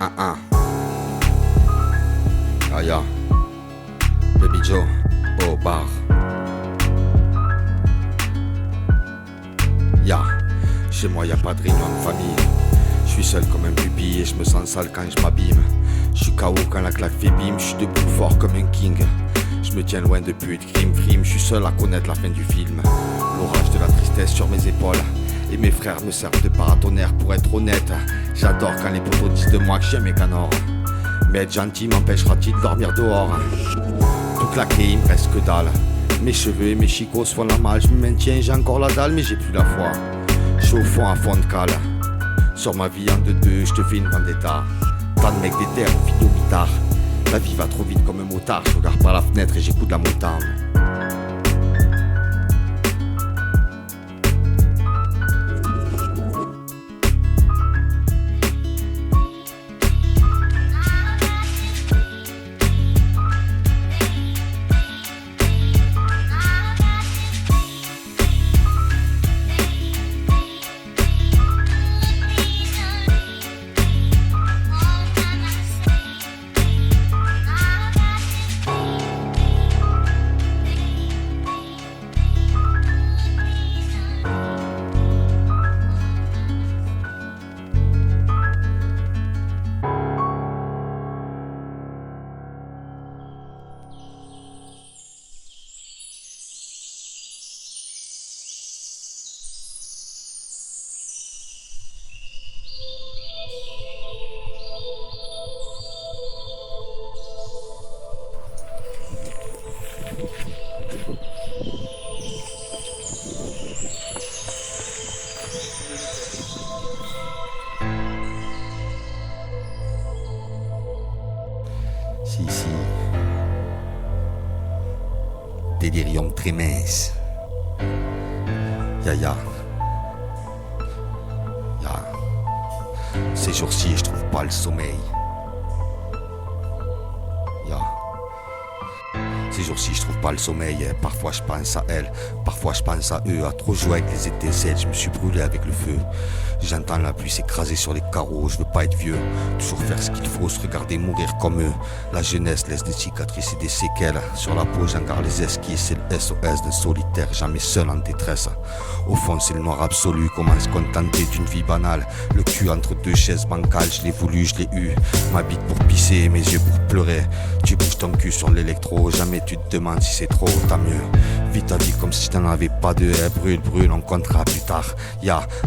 Aya, Baby Joe, au bar. Chez moi y a pas de réunion de famille. Je suis seul comme un pupille et je me sens sale quand je m'abîme. Je suis KO quand la claque fait bim, je suis debout fort comme un king. Je me tiens loin de pute, crime, frime, je suis seul à connaître la fin du film. L'orage de la tristesse sur mes épaules. Et mes frères me servent de paratonnerre pour être honnête. J'adore quand les potos disent de moi que j'aime mes canards. Mais être gentil m'empêchera-t-il de dormir dehors? Tout claqué, il me reste que dalle. Mes cheveux et mes chicots se font la malle. Je me maintiens, j'ai encore la dalle mais j'ai plus la foi. Je suis au fond à fond de cale. Sur ma vie en deux, je te fais une vendetta. Tant de mecs des terres, vidéo guitare. La vie va trop vite comme un motard. Je regarde par la fenêtre et j'écoute la montagne. Si. Délirium tremens. Ya. Ces jours-ci, je trouve pas le sommeil. Ces jours-ci, je trouve pas le sommeil. Parfois, je pense à elle, parfois, je pense à eux. À trop jouer avec les étincelles, je me suis brûlé avec le feu. J'entends la pluie s'écraser sur les carreaux. Je veux pas être vieux, toujours faire ce qu'il faut, se regarder mourir comme eux. La jeunesse laisse des cicatrices et des séquelles. Sur la peau, j'en garde les esquisses. C'est le SOS d'un solitaire, jamais seul en détresse. Au fond, c'est le noir absolu. Comment se contenter d'une vie banale? Le cul entre deux chaises bancales. Je l'ai voulu, je l'ai eu. Ma bite pour pisser, mes yeux pour pleurer. Tu bouges ton cul sur l'électro. Jamais tu te demandes si c'est trop, tant mieux. Vis ta vie comme si t'en avais pas de haie. Brûle, on comptera plus tard.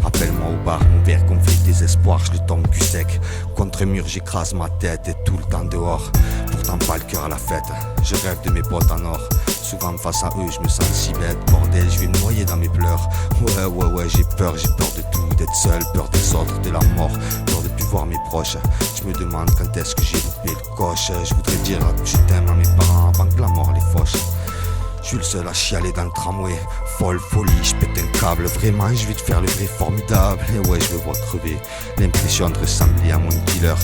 Appelle-moi au bar, mon verre gonflé de désespoir. Je le tombe cul sec. Contre mur, j'écrase ma tête et tout le temps dehors. Pourtant pas le cœur à la fête. Je rêve de mes potes en or. Souvent face à eux, je me sens si bête. Bordel, je vais me noyer dans mes pleurs. Ouais, j'ai peur de tout. D'être seul, peur des autres, de la mort. Peur de plus voir mes proches. Je me demande quand est-ce que j'ai loupé le coche. Je voudrais dire je t'aime à mes parents avant que la mort les fauche. Je suis le seul à chialer dans le tramway. Folie, je pète un câble. Vraiment, je vais te faire le vrai formidable. Et ouais, je me vois crever. L'impression de ressembler à mon dealer.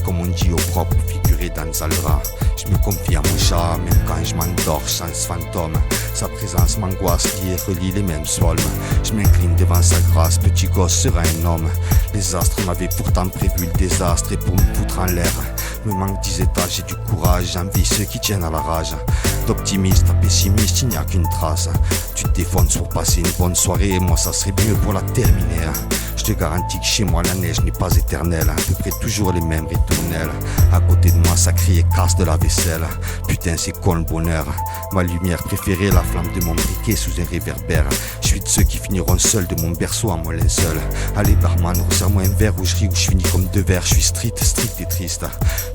Comme on dit au propre, figuré dans Zaldra. Je me confie à mon chat, même quand je m'endors, je sens ce fantôme. Sa présence m'angoisse, lit et relie les mêmes psaumes. Je m'incline devant sa grâce, petit gosse sera un homme. Les astres m'avaient pourtant prévu le désastre. Et pour me foutre en l'air, me manque 10 étages et du courage. J'envie ceux qui tiennent à la rage. D'optimiste à pessimiste, il n'y a qu'une trace. Tu te défonces pour passer une bonne soirée. Moi ça serait mieux pour la terminer. Je te garantis que chez moi la neige n'est pas éternelle. À peu près toujours les mêmes ritournelles. À côté de moi ça crie et casse de la vaisselle. Putain c'est con le bonheur. Ma lumière préférée, la flamme de mon briquet sous un réverbère. Je suis de ceux qui finiront seuls de mon berceau à mon linceul. Allez barman, resserre-moi un verre où je ris, où je finis comme deux verres. Je suis strict et triste.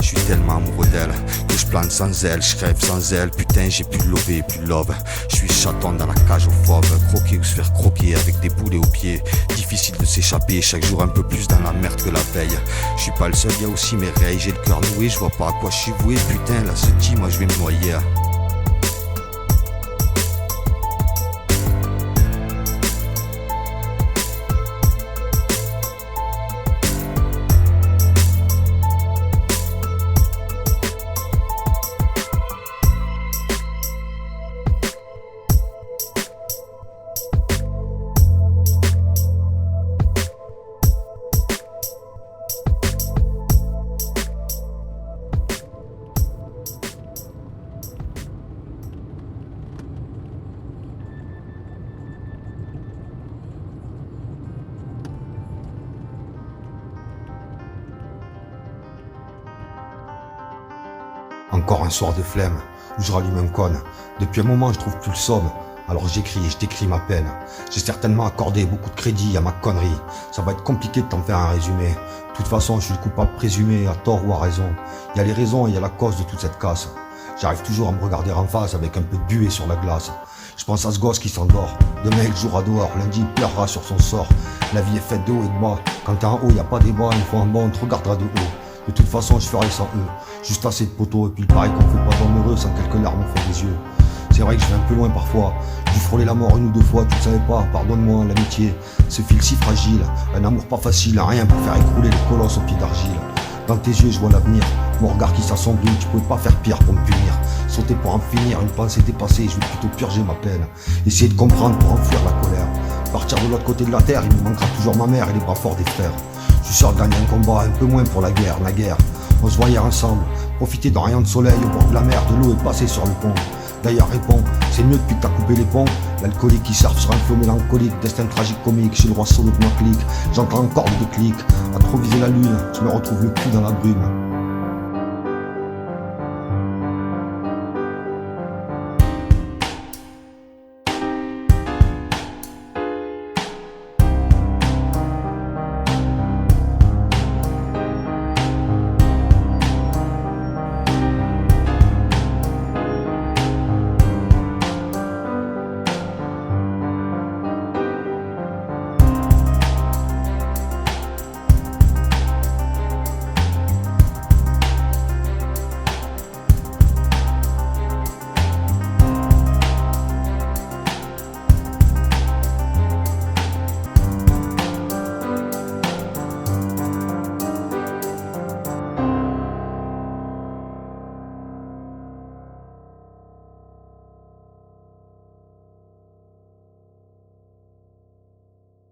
Je suis tellement amoureux d'elle que je plane sans elle, je rêve sans elle. Putain j'ai plus lové, plus love. Je suis chaton dans la cage aux fauves. Croquer ou se faire croquer avec des boulets aux pieds. Difficile de s'échapper, chaque jour un peu plus dans la merde que la veille. Je suis pas le seul, y'a aussi mes rayes. J'ai le cœur noué, je vois pas à quoi je suis voué. Putain là ce dit, moi je vais me noyer. Encore un soir de flemme, où je rallume un cône. Depuis un moment je trouve plus le somme. Alors j'écris et je décris ma peine. J'ai certainement accordé beaucoup de crédit à ma connerie. Ça va être compliqué de t'en faire un résumé. De toute façon, je suis le coupable présumé, à tort ou à raison. Il y a les raisons et il y a la cause de toute cette casse. J'arrive toujours à me regarder en face avec un peu de buée sur la glace. Je pense à ce gosse qui s'endort. Demain il jouera dehors, lundi il pleurera sur son sort. La vie est faite de haut et de bas. Quand t'es en haut, y a pas débat, une fois en bas on te regardera de haut. De toute façon je ferai sans eux. Juste assez de poteaux et puis il paraît qu'on fait pas d'homme heureux sans quelques larmes au fond des yeux. C'est vrai que je vais un peu loin parfois. J'ai frôlé la mort une ou deux fois, tu ne savais pas, pardonne-moi, l'amitié, ce fil si fragile, un amour pas facile, rien pour faire écrouler le colosse au pied d'argile. Dans tes yeux je vois l'avenir, mon regard qui s'assombrit, tu pouvais pas faire pire pour me punir. Sauter pour en finir, une pensée dépassée, je vais plutôt purger ma peine. Essayer de comprendre pour enfuir la colère. Partir de l'autre côté de la terre, il me manquera toujours ma mère et les bras forts des frères. Je suis sûr de gagner un combat, un peu moins pour la guerre, on se voyait ensemble, profiter d'un rayon de soleil au bord de la mer, de l'eau est passée sur le pont. D'ailleurs réponds, c'est mieux depuis que t'as coupé les ponts. L'alcoolique qui surfe sur un flot mélancolique, destin tragique comique, chez le roi solo de ma clique. J'entends encore le déclic, à trop viser la lune, je me retrouve le cul dans la brume.